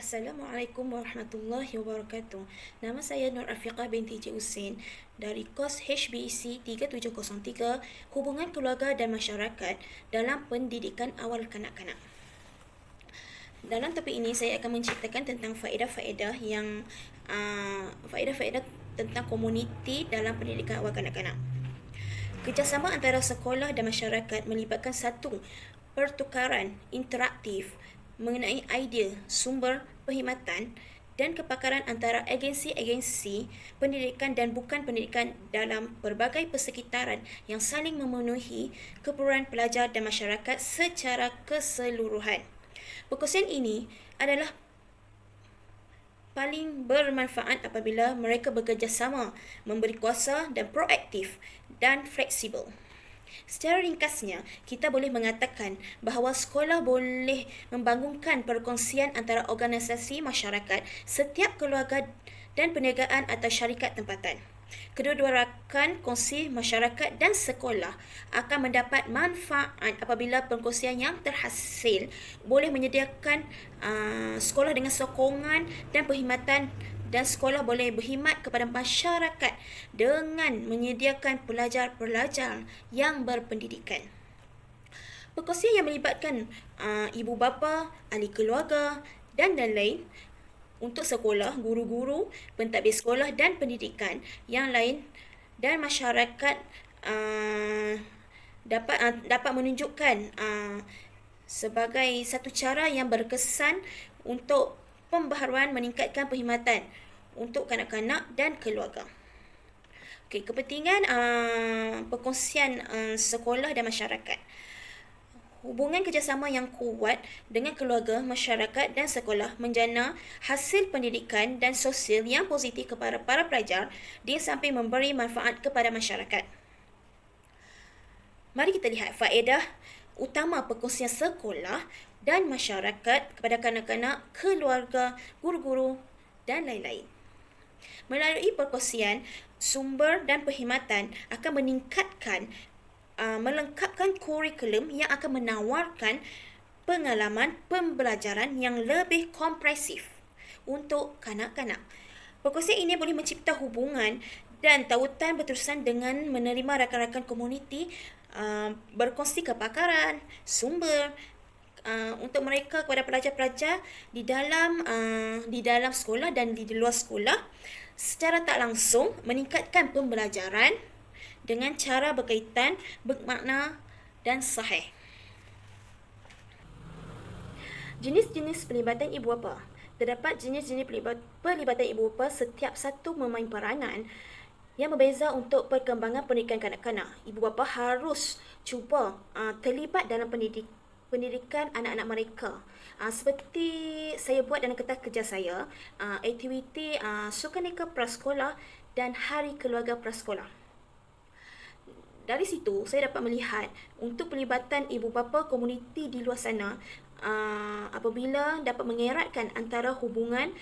Assalamualaikum warahmatullahi wabarakatuh. Nama saya Nur Afiqah binti Encik Husin dari kos HBC 3703 Hubungan Keluarga dan Masyarakat dalam Pendidikan Awal Kanak-kanak. Dalam topik ini saya akan menceritakan tentang faedah-faedah faedah-faedah tentang komuniti dalam pendidikan awal kanak-kanak. Kerjasama antara sekolah dan masyarakat melibatkan satu pertukaran interaktif mengenai idea, sumber perkhidmatan dan kepakaran antara agensi-agensi pendidikan dan bukan pendidikan dalam pelbagai persekitaran yang saling memenuhi keperluan pelajar dan masyarakat secara keseluruhan. Perkongsian ini adalah paling bermanfaat apabila mereka bekerjasama, memberi kuasa dan proaktif dan fleksibel. Secara ringkasnya, kita boleh mengatakan bahawa sekolah boleh membangunkan perkongsian antara organisasi masyarakat, setiap keluarga dan perniagaan atau syarikat tempatan. Kedua-dua rakan kongsi masyarakat dan sekolah akan mendapat manfaat apabila perkongsian yang terhasil boleh menyediakan sekolah dengan sokongan dan perkhidmatan dan sekolah boleh berkhidmat kepada masyarakat dengan menyediakan pelajar-pelajar yang berpendidikan. Perkongsian yang melibatkan ibu bapa, ahli keluarga dan lain-lain untuk sekolah, guru-guru, pentadbir sekolah dan pendidikan yang lain dan masyarakat dapat menunjukkan sebagai satu cara yang berkesan untuk pembaharuan meningkatkan perkhidmatan untuk kanak-kanak dan keluarga. Okey, kepentingan perkongsian sekolah dan masyarakat. Hubungan kerjasama yang kuat dengan keluarga, masyarakat dan sekolah menjana hasil pendidikan dan sosial yang positif kepada para pelajar di samping memberi manfaat kepada masyarakat. Mari kita lihat faedah utama perkongsian sekolah dan masyarakat kepada kanak-kanak, keluarga, guru-guru dan lain-lain. Melalui perkongsian, sumber dan perkhidmatan akan melengkapkan kurikulum yang akan menawarkan pengalaman pembelajaran yang lebih komprehensif untuk kanak-kanak. Perkongsian ini boleh mencipta hubungan dan tautan berterusan dengan menerima rakan-rakan komuniti, berkongsi kepakaran, sumber untuk mereka kepada pelajar-pelajar di dalam sekolah dan di luar sekolah secara tak langsung meningkatkan pembelajaran dengan cara berkaitan, bermakna dan sahih. Jenis-jenis pelibatan ibu bapa. Terdapat jenis-jenis pelibatan ibu bapa setiap satu memain peranan yang berbeza untuk perkembangan pendidikan kanak-kanak. Ibu bapa harus cuba terlibat dalam pendidikan anak-anak mereka. Seperti saya buat dalam kertas kerja saya, aktiviti Sukaneka Prasekolah dan Hari Keluarga Prasekolah. Dari situ, saya dapat melihat untuk pelibatan ibu bapa komuniti di luar sana apabila dapat mengeratkan antara hubungan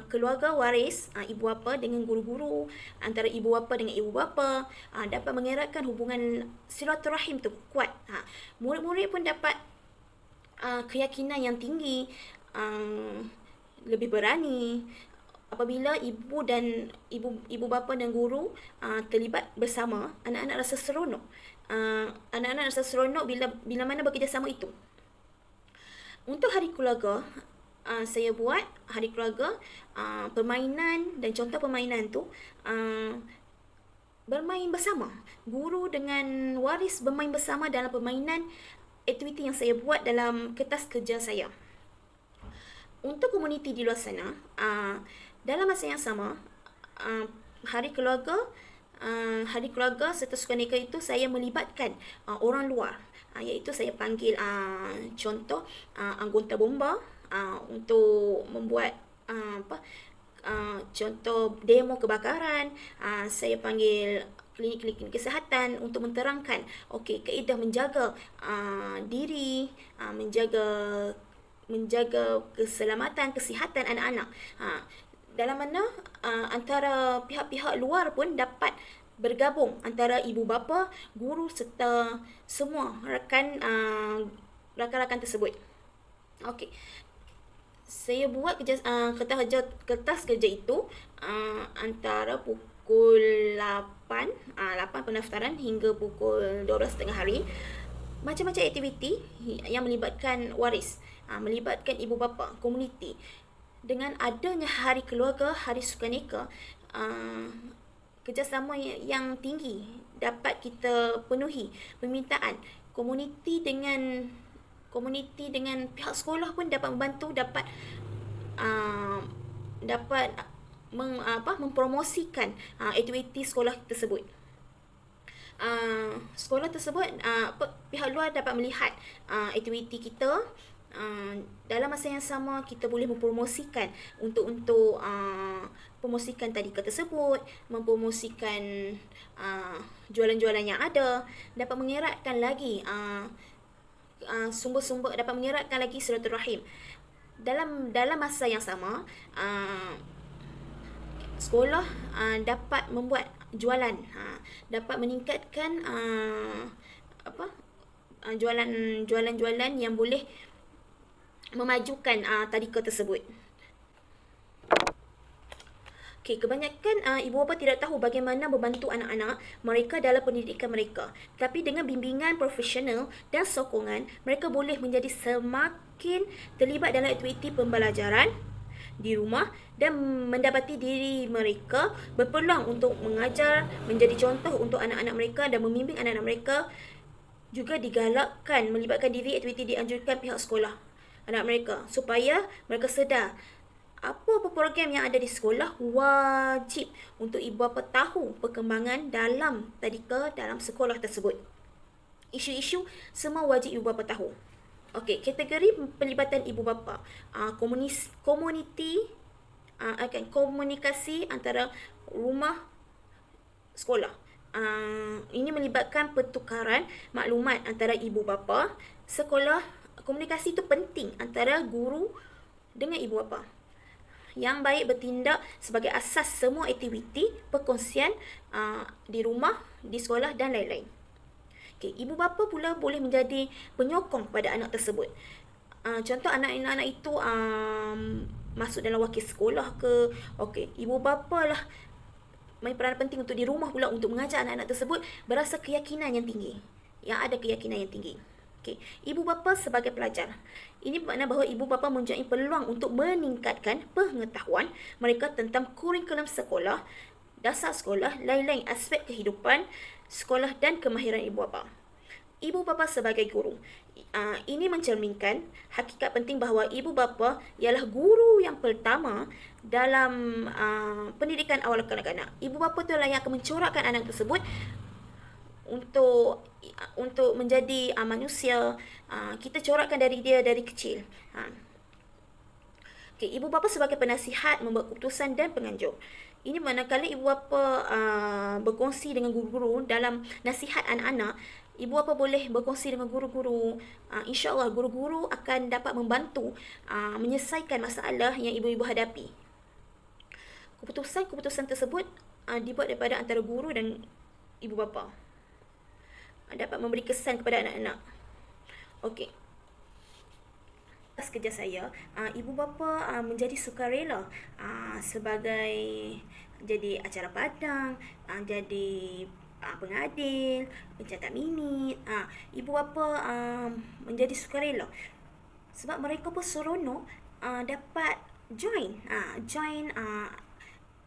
keluarga waris, ibu bapa dengan guru-guru, antara ibu bapa dengan ibu bapa, dapat mengeratkan hubungan silaturahim tu kuat. Murid-murid pun dapat keyakinan yang tinggi, lebih berani apabila ibu bapa dan guru terlibat bersama. Anak-anak rasa seronok. Anak-anak rasa seronok bila mana bekerjasama itu. Untuk hari keluarga, saya buat hari keluarga, permainan dan contoh permainan tu bermain bersama. Guru dengan waris bermain bersama dalam permainan aktiviti yang saya buat dalam kertas kerja saya. Untuk komuniti di luar sana, dalam masa yang sama, hari keluarga serta Sukaneka itu saya melibatkan orang luar, iaitu saya panggil contoh anggota bomba untuk membuat contoh demo kebakaran. Saya panggil klinik-klinik kesihatan untuk menterangkan kaedah menjaga diri, menjaga keselamatan, kesihatan anak-anak. Dalam mana antara pihak-pihak luar pun dapat bergabung, antara ibu bapa, guru serta semua rakan-rakan tersebut. Okey. Saya buat kertas kerja itu antara pukul 8, 8 pendaftaran hingga pukul 12 tengah hari. Macam-macam aktiviti yang melibatkan waris, melibatkan ibu bapa, komuniti. Dengan adanya hari keluarga, hari sukaneka, kerjasama yang tinggi dapat kita penuhi permintaan komuniti dengan pihak sekolah pun dapat membantu, dapat mempromosikan aktiviti sekolah tersebut. Sekolah tersebut, pihak luar dapat melihat aktiviti kita. Dalam masa yang sama kita boleh mempromosikan untuk promosikan tadika tersebut, mempromosikan jualan-jualan yang ada, dapat mengeratkan lagi sumber-sumber, dapat mengeratkan lagi silaturahim. Dalam masa yang sama, sekolah dapat membuat jualan, dapat meningkatkan jualan-jualan yang boleh memajukan tadika tersebut. Kebanyakan ibu bapa tidak tahu bagaimana membantu anak-anak mereka dalam pendidikan mereka. Tapi dengan bimbingan profesional dan sokongan, mereka boleh menjadi semakin terlibat dalam aktiviti pembelajaran di rumah dan mendapati diri mereka berpeluang untuk mengajar, menjadi contoh untuk anak-anak mereka dan membimbing anak-anak mereka. Juga digalakkan melibatkan diri aktiviti dianjurkan pihak sekolah anak mereka supaya mereka sedar apa-apa program yang ada di sekolah wajib untuk ibu bapa tahu perkembangan dalam tadika dalam sekolah tersebut. Isu-isu semua wajib ibu bapa tahu. Kategori pelibatan ibu bapa, komunikasi antara rumah sekolah. Ini melibatkan pertukaran maklumat antara ibu bapa sekolah. Komunikasi itu penting antara guru dengan ibu bapa. Yang baik bertindak sebagai asas semua aktiviti perkongsian di rumah, di sekolah dan lain-lain. Ibu bapa pula boleh menjadi penyokong pada anak tersebut. Contoh anak-anak itu masuk dalam wakil sekolah ke, ibu bapa lah main peranan penting untuk di rumah pula untuk mengajar anak-anak tersebut berasa keyakinan yang tinggi. Yang ada keyakinan yang tinggi. Ibu bapa sebagai pelajar. Ini bermakna bahawa ibu bapa mempunyai peluang untuk meningkatkan pengetahuan mereka tentang kurikulum sekolah, dasar sekolah, lain-lain aspek kehidupan sekolah dan kemahiran ibu bapa. Ibu bapa sebagai guru. Ini mencerminkan hakikat penting bahawa ibu bapa ialah guru yang pertama dalam pendidikan awal kanak-kanak. Ibu bapa itulah yang akan mencorakkan anak tersebut untuk menjadi manusia. Kita corakkan dari dia dari kecil. Ibu bapa sebagai penasihat, membuat keputusan dan penganjur. Ini manakala ibu bapa berkongsi dengan guru-guru dalam nasihat anak-anak, ibu bapa boleh berkongsi dengan guru-guru. InsyaAllah guru-guru akan dapat membantu menyelesaikan masalah yang ibu-ibu hadapi. Keputusan tersebut dibuat daripada antara guru dan ibu bapa. Dapat memberi kesan kepada anak-anak. Atas kerja saya, ibu bapa menjadi sukarela sebagai jadi acara padang, jadi pengadil, pencatat minit. Ibu bapa menjadi sukarela sebab mereka pun seronok dapat join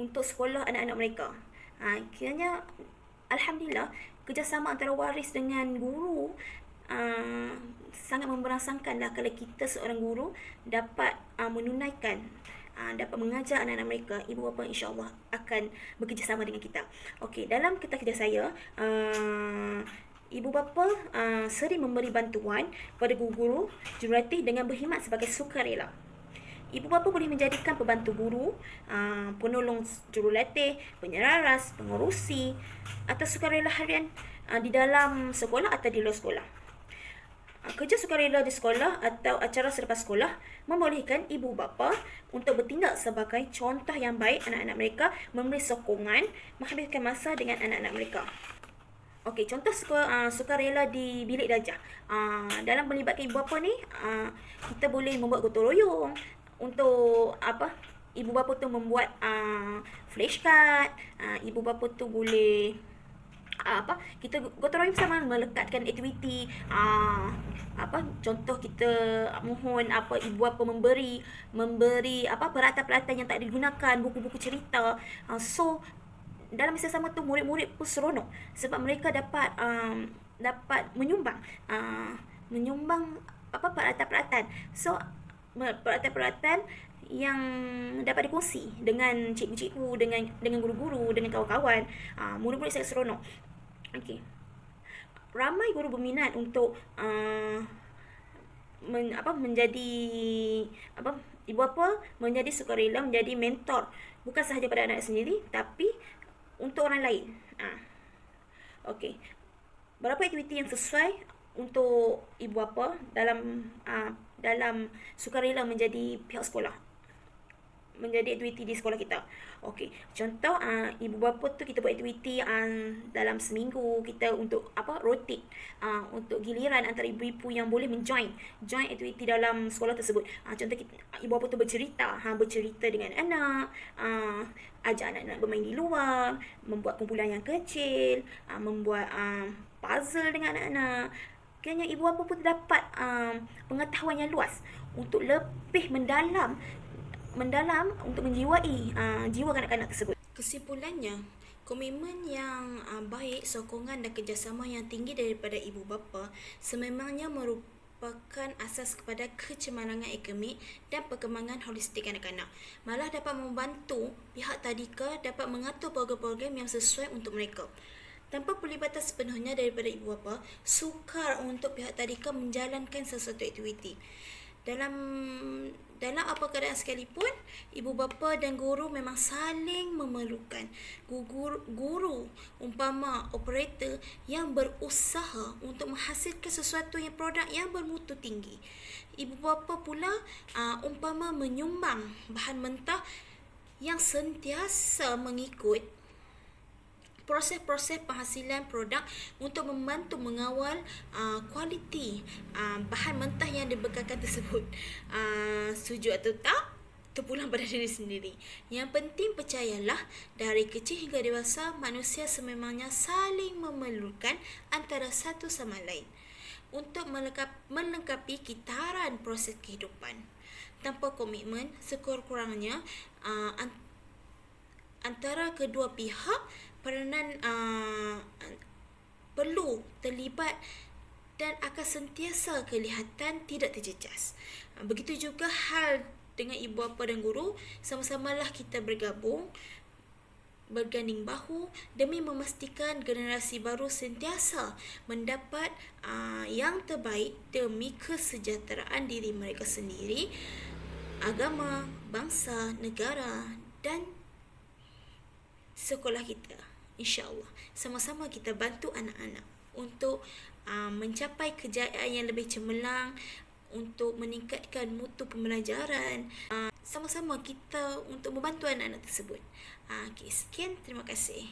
untuk sekolah anak-anak mereka. Kiranya alhamdulillah kerjasama antara waris dengan guru sangat memberangsangkanlah kalau kita seorang guru dapat menunaikan, dapat mengajar anak-anak mereka. Ibu bapa insya-Allah akan bekerjasama dengan kita. Dalam kerja saya, ibu bapa sering memberi bantuan kepada guru-guru jurulatih dengan berkhidmat sebagai sukarela. Ibu bapa boleh menjadikan pembantu guru, penolong jurulatih, penyelaras, pengurusi atau sukarela harian di dalam sekolah atau di luar sekolah. Kerja sukarela di sekolah atau acara selepas sekolah membolehkan ibu bapa untuk bertindak sebagai contoh yang baik anak-anak mereka, memberi sokongan, menghabiskan masa dengan anak-anak mereka. Contoh sukarela di bilik darjah. Dalam melibatkan ibu bapa ni, kita boleh membuat gotong royong, untuk ibu bapa tu membuat flashcard, ibu bapa tu boleh kita gotong royong bersama melekatkan aktiviti, contoh kita mohon ibu bapa memberi peralatan-peralatan yang tak digunakan, buku-buku cerita. So dalam masa sama tu murid-murid pun seronok sebab mereka dapat menyumbang peralatan-peralatan. So peralatan-peralatan yang dapat dikongsi dengan cikgu-cikgu, dengan guru-guru, dengan kawan-kawan. Murid-murid sangat seronok. Okey. Ramai guru berminat untuk menjadi ibu bapa menjadi sukarela, menjadi mentor bukan sahaja pada anak sendiri tapi untuk orang lain. Okey. Berapa aktiviti yang sesuai untuk ibu bapa dalam sukarela menjadi pihak sekolah, menjadi aktiviti di sekolah kita. Okey, contoh ibu bapa tu kita buat aktiviti dalam seminggu, kita untuk rotate untuk giliran antara ibu-ibu yang boleh join aktiviti dalam sekolah tersebut. Contoh ibu bapa tu bercerita dengan anak, ajak anak-anak bermain di luar, membuat kumpulan yang kecil, membuat puzzle dengan anak-anak. Kiranya ibu bapa pun dapat pengetahuan yang luas untuk lebih mendalam untuk menjiwai jiwa kanak-kanak tersebut. Kesimpulannya, komitmen yang baik, sokongan dan kerjasama yang tinggi daripada ibu bapa sememangnya merupakan asas kepada kecemerlangan akademik dan perkembangan holistik anak-anak. Malah dapat membantu pihak tadika dapat mengatur program-program yang sesuai untuk mereka. Tanpa pelibatan sepenuhnya daripada ibu bapa, sukar untuk pihak tadika menjalankan sesuatu aktiviti. Dalam apa keadaan sekalipun, ibu bapa dan guru memang saling memerlukan. Guru umpama operator yang berusaha untuk menghasilkan sesuatu yang produk yang bermutu tinggi. Ibu bapa pula umpama menyumbang bahan mentah yang sentiasa mengikut proses-proses penghasilan produk untuk membantu mengawal kualiti bahan mentah yang dibekalkan tersebut. Setuju atau tak, terpulang pada diri sendiri. Yang penting percayalah, dari kecil hingga dewasa, manusia sememangnya saling memerlukan antara satu sama lain untuk melengkapi kitaran proses kehidupan. Tanpa komitmen, sekurang-kurangnya antara kedua pihak peranan perlu terlibat dan akan sentiasa kelihatan tidak terjejas. Begitu juga hal dengan ibu bapa dan guru, sama-samalah kita berganding bahu demi memastikan generasi baru sentiasa mendapat yang terbaik demi kesejahteraan diri mereka sendiri, agama, bangsa, negara dan sekolah kita. InsyaAllah sama-sama kita bantu anak-anak untuk mencapai kejayaan yang lebih cemerlang, untuk meningkatkan mutu pembelajaran. Sama-sama kita untuk membantu anak-anak tersebut. Sekian, terima kasih.